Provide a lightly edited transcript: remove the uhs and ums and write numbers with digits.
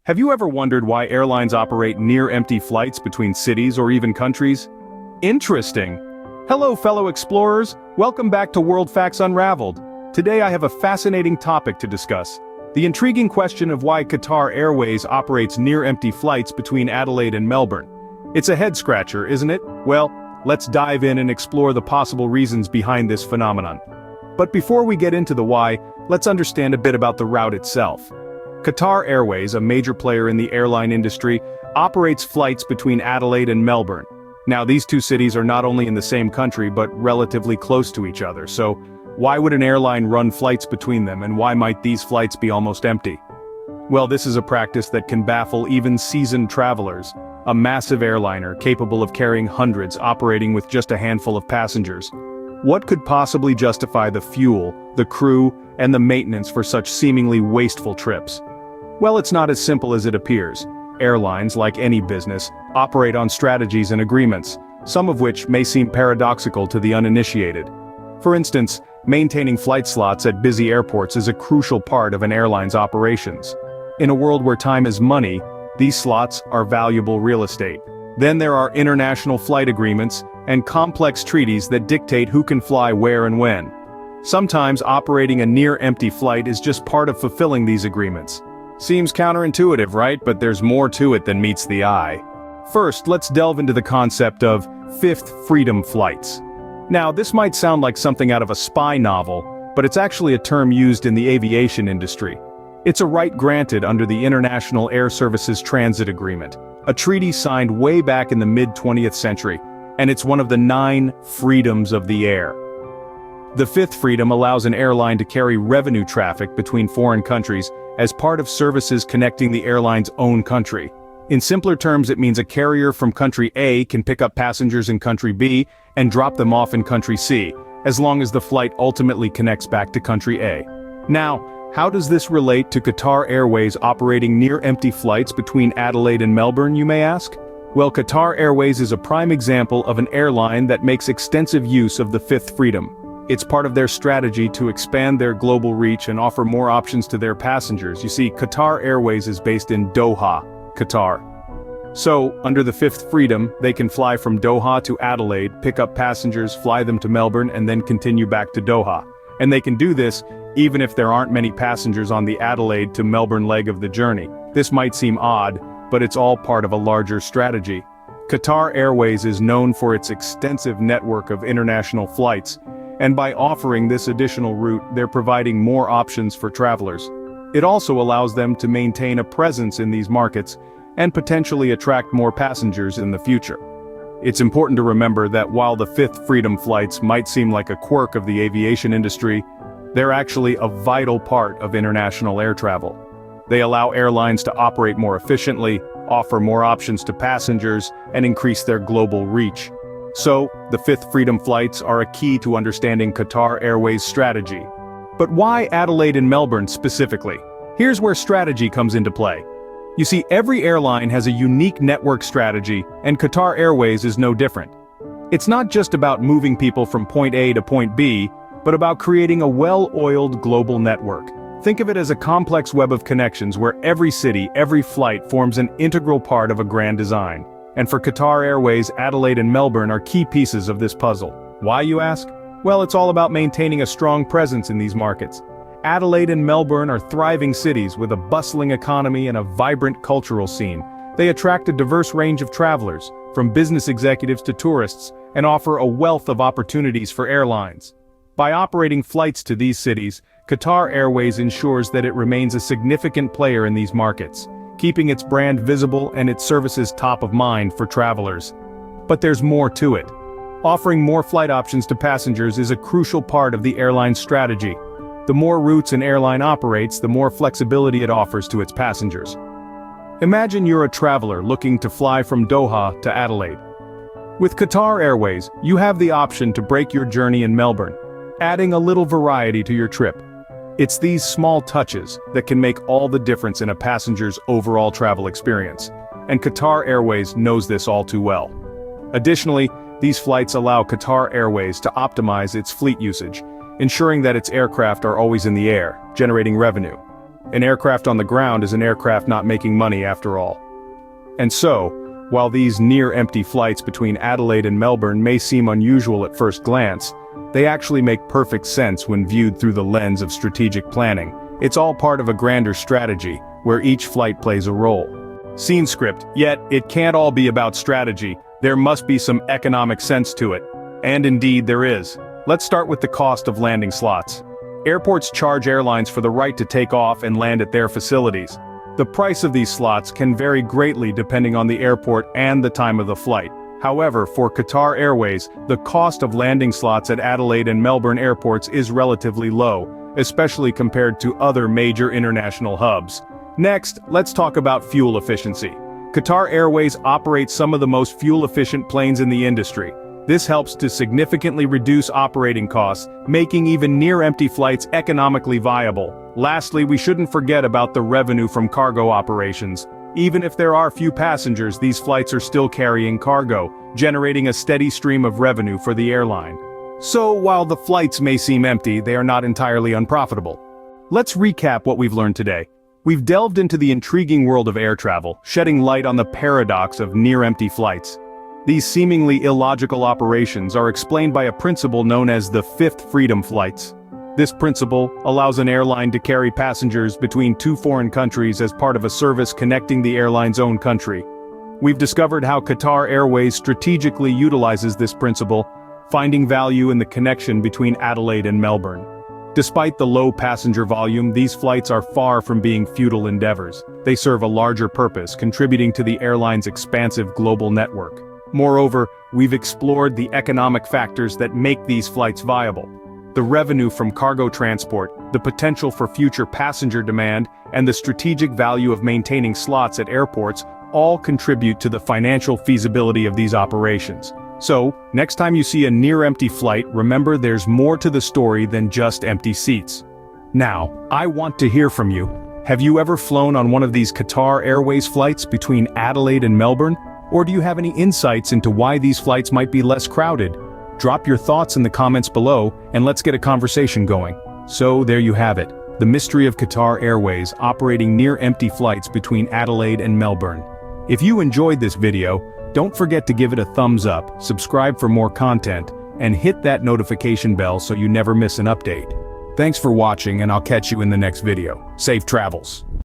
Have you ever wondered why airlines operate near-empty flights between cities or even countries? Interesting! Hello fellow explorers, welcome back to World Facts Unraveled. Today I have a fascinating topic to discuss. The intriguing question of why Qatar Airways operates near-empty flights between Adelaide and Melbourne. It's a head-scratcher, isn't it? Well, let's dive in and explore the possible reasons behind this phenomenon. But before we get into the why, let's understand a bit about the route itself. Qatar Airways, a major player in the airline industry, operates flights between Adelaide and Melbourne. Now, these two cities are not only in the same country but relatively close to each other, so why would an airline run flights between them, and why might these flights be almost empty? Well, this is a practice that can baffle even seasoned travelers. A massive airliner capable of carrying hundreds operating with just a handful of passengers. What could possibly justify the fuel, the crew, and the maintenance for such seemingly wasteful trips? Well, it's not as simple as it appears. Airlines, like any business, operate on strategies and agreements, some of which may seem paradoxical to the uninitiated. For instance, maintaining flight slots at busy airports is a crucial part of an airline's operations. In a world where time is money, these slots are valuable real estate. Then there are international flight agreements and complex treaties that dictate who can fly where and when. Sometimes operating a near-empty flight is just part of fulfilling these agreements. Seems counterintuitive, right? But there's more to it than meets the eye. First, let's delve into the concept of fifth freedom flights. Now, this might sound like something out of a spy novel, but it's actually a term used in the aviation industry. It's a right granted under the International Air Services Transit Agreement, a treaty signed way back in the mid-20th century, and it's one of the 9 freedoms of the air. The fifth freedom allows an airline to carry revenue traffic between foreign countries as part of services connecting the airline's own country. In simpler terms, it means a carrier from country A can pick up passengers in country B and drop them off in country C, as long as the flight ultimately connects back to country A. Now, how does this relate to Qatar Airways operating near-empty flights between Adelaide and Melbourne, you may ask? Well, Qatar Airways is a prime example of an airline that makes extensive use of the fifth freedom. It's part of their strategy to expand their global reach and offer more options to their passengers. You see, Qatar Airways is based in Doha, Qatar. So, under the fifth freedom, they can fly from Doha to Adelaide, pick up passengers, fly them to Melbourne, and then continue back to Doha. And they can do this even if there aren't many passengers on the Adelaide to Melbourne leg of the journey. This might seem odd, but it's all part of a larger strategy. Qatar Airways is known for its extensive network of international flights, and by offering this additional route, they're providing more options for travelers. It also allows them to maintain a presence in these markets and potentially attract more passengers in the future. It's important to remember that while the fifth freedom flights might seem like a quirk of the aviation industry, they're actually a vital part of international air travel. They allow airlines to operate more efficiently, offer more options to passengers, and increase their global reach. So, the fifth freedom flights are a key to understanding Qatar Airways' strategy. But why Adelaide and Melbourne specifically? Here's where strategy comes into play. You see, every airline has a unique network strategy, and Qatar Airways is no different. It's not just about moving people from point A to point B, but about creating a well-oiled global network. Think of it as a complex web of connections where every city, every flight forms an integral part of a grand design. And for Qatar Airways, Adelaide and Melbourne are key pieces of this puzzle. Why, you ask? Well, it's all about maintaining a strong presence in these markets. Adelaide and Melbourne are thriving cities with a bustling economy and a vibrant cultural scene. They attract a diverse range of travelers, from business executives to tourists, and offer a wealth of opportunities for airlines. By operating flights to these cities, Qatar Airways ensures that it remains a significant player in these markets, keeping its brand visible and its services top of mind for travelers. But there's more to it. Offering more flight options to passengers is a crucial part of the airline's strategy. The more routes an airline operates, the more flexibility it offers to its passengers. Imagine you're a traveler looking to fly from Doha to Adelaide. With Qatar Airways, you have the option to break your journey in Melbourne, adding a little variety to your trip. It's these small touches that can make all the difference in a passenger's overall travel experience, and Qatar Airways knows this all too well. Additionally, these flights allow Qatar Airways to optimize its fleet usage, ensuring that its aircraft are always in the air, generating revenue. An aircraft on the ground is an aircraft not making money after all. And so, while these near-empty flights between Adelaide and Melbourne may seem unusual at first glance, they actually make perfect sense when viewed through the lens of strategic planning. It's all part of a grander strategy, where each flight plays a role. Scene script, yet it can't all be about strategy. There must be some economic sense to it. And indeed there is. Let's start with the cost of landing slots. Airports charge airlines for the right to take off and land at their facilities. The price of these slots can vary greatly depending on the airport and the time of the flight. However, for Qatar Airways, the cost of landing slots at Adelaide and Melbourne airports is relatively low, especially compared to other major international hubs. Next, let's talk about fuel efficiency. Qatar Airways operates some of the most fuel-efficient planes in the industry. This helps to significantly reduce operating costs, making even near-empty flights economically viable. Lastly, we shouldn't forget about the revenue from cargo operations. Even if there are few passengers, these flights are still carrying cargo, generating a steady stream of revenue for the airline. So, while the flights may seem empty, they are not entirely unprofitable. Let's recap what we've learned today. We've delved into the intriguing world of air travel, shedding light on the paradox of near-empty flights. These seemingly illogical operations are explained by a principle known as the fifth freedom flights. This principle allows an airline to carry passengers between two foreign countries as part of a service connecting the airline's own country. We've discovered how Qatar Airways strategically utilizes this principle, finding value in the connection between Adelaide and Melbourne. Despite the low passenger volume, these flights are far from being futile endeavors. They serve a larger purpose, contributing to the airline's expansive global network. Moreover, we've explored the economic factors that make these flights viable. The revenue from cargo transport, the potential for future passenger demand, and the strategic value of maintaining slots at airports all contribute to the financial feasibility of these operations. So, next time you see a near-empty flight, remember there's more to the story than just empty seats. Now, I want to hear from you. Have you ever flown on one of these Qatar Airways flights between Adelaide and Melbourne? Or do you have any insights into why these flights might be less crowded? Drop your thoughts in the comments below, and let's get a conversation going. So there you have it, the mystery of Qatar Airways operating near-empty flights between Adelaide and Melbourne. If you enjoyed this video, don't forget to give it a thumbs up, subscribe for more content, and hit that notification bell so you never miss an update. Thanks for watching, and I'll catch you in the next video. Safe travels.